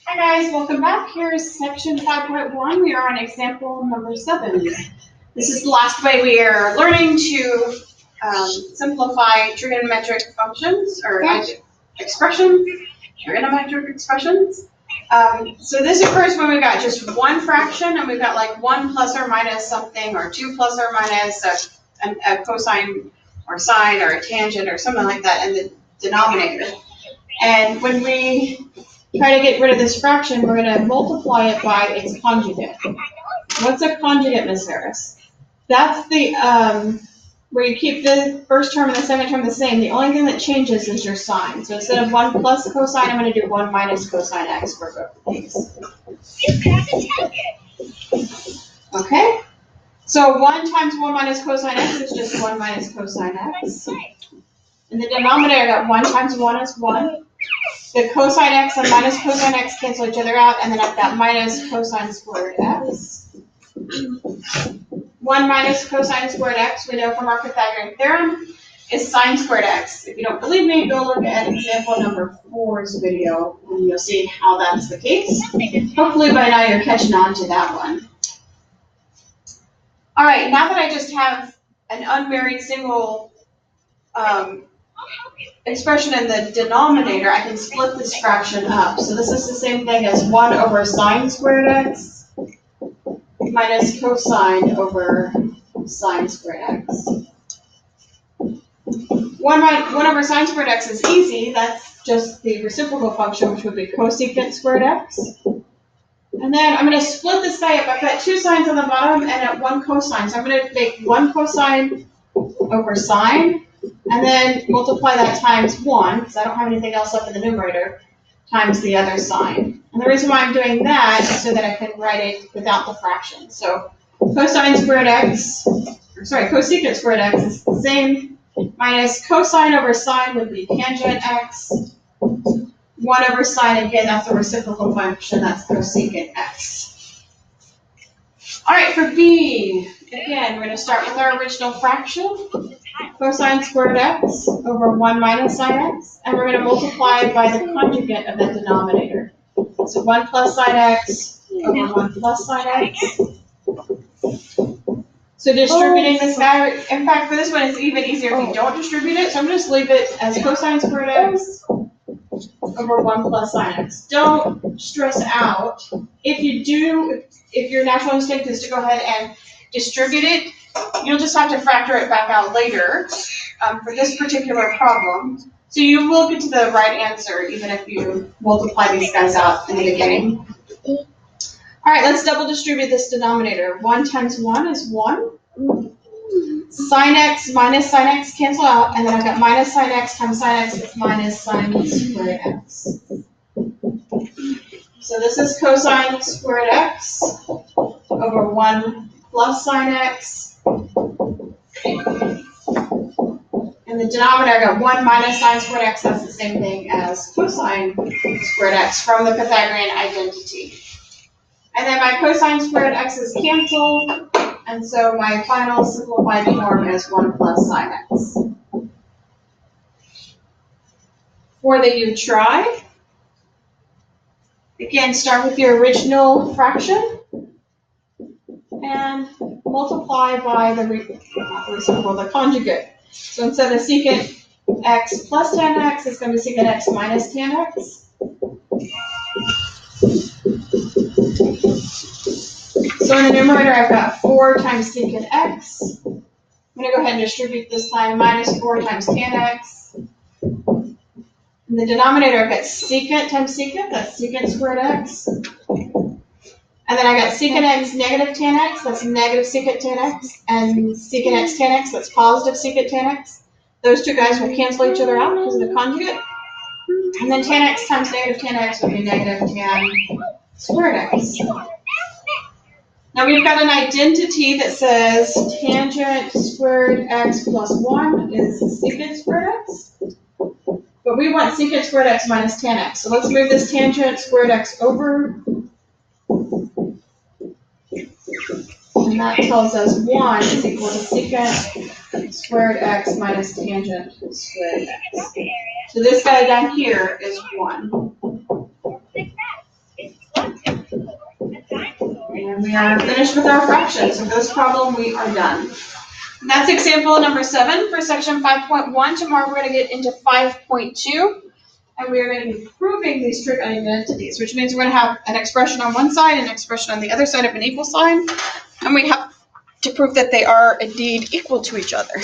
Hi guys, welcome back. Here's section 5.1. We are on example number 7. This is the last way we are learning to simplify trigonometric functions or expressions, trigonometric expressions. So this occurs when we've got just one fraction and we've got like 1 plus or minus something or 2 plus or minus a cosine or sine or a tangent or something like that in the denominator. And when we try to get rid of this fraction, we're going to multiply it by its conjugate. What's a conjugate, Ms. Harris? That's the where you keep the first term and the second term the same. The only thing that changes is your sign. So instead of 1 plus cosine, I'm going to do 1 minus cosine x for both of these. Okay? So 1 times 1 minus cosine x is just 1 minus cosine x. In the denominator, I got 1 times 1 is 1. The cosine x and minus cosine x cancel each other out, and then I've got minus cosine squared x. 1 minus cosine squared x, we know from our Pythagorean theorem, is sine squared x. If you don't believe me, go look at example number 4's video, and you'll see how that's the case. Hopefully by now you're catching on to that one. All right, now that I just have an unmarried single expression in the denominator, I can split this fraction up. So this is the same thing as 1 over sine squared x minus cosine over sine squared x. 1 over sine squared x is easy. That's just the reciprocal function, which would be cosecant squared x. And then I'm going to split this guy up. I've got 2 sines on the bottom and 1 cosine. So I'm going to make 1 cosine over sine, and then multiply that times 1, because I don't have anything else up in the numerator, times the other sine. And the reason why I'm doing that is so that I can write it without the fraction. So cosecant squared x is the same, minus cosine over sine would be tangent x. 1 over sine, again, that's a reciprocal function, that's cosecant x. All right, for B, again, we're going to start with our original fraction, cosine squared x over 1 minus sine x, and we're going to multiply it by the conjugate of the denominator. So 1 plus sine x over 1 plus sine x. So distributing this guy, in fact, for this one, it's even easier if you don't distribute it. So I'm going to just leave it as cosine squared x over 1 plus sine x. Don't stress out. If you do, if your natural instinct is to go ahead and distribute it, you'll just have to factor it back out later for this particular problem. So you will get to the right answer even if you multiply these guys out in the beginning. All right, let's double distribute this denominator. 1 times 1 is 1. Sine x minus sine x cancel out, and then I've got minus sine x times sine x is minus sine squared x. So this is cosine squared x over 1 plus sine x. In the denominator, I got 1 minus sine squared x. That's the same thing as cosine squared x from the Pythagorean identity. And then my cosine squared x is canceled, and so my final simplified form is 1 plus sine x. For the you try, again, start with your original fraction and multiply by the conjugate. So instead of secant x plus tan x, it's going to be secant x minus tan x. So in the numerator, I've got 4 times secant x. I'm going to go ahead and distribute this time, minus 4 times tan x. In the denominator, I've got secant times secant, that's secant squared x. And then I got secant x negative tan x, that's negative secant tan x. And secant x tan x, that's positive secant tan x. Those two guys will cancel each other out because of the conjugate. And then tan x times negative tan x would be negative tan squared x. Now we've got an identity that says tangent squared x plus 1 is secant squared x. But we want secant squared x minus tan x. So let's move this tangent squared x over. And that tells us 1 is equal to secant squared x minus tangent squared x. So this guy down here is 1. we are finished with our fractions. So this problem, we are done. And that's example number 7 for section 5.1. Tomorrow we're going to get into 5.2. And we are going to be proving these trig identities, which means we're going to have an expression on one side and an expression on the other side of an equal sign. And we have to prove that they are indeed equal to each other.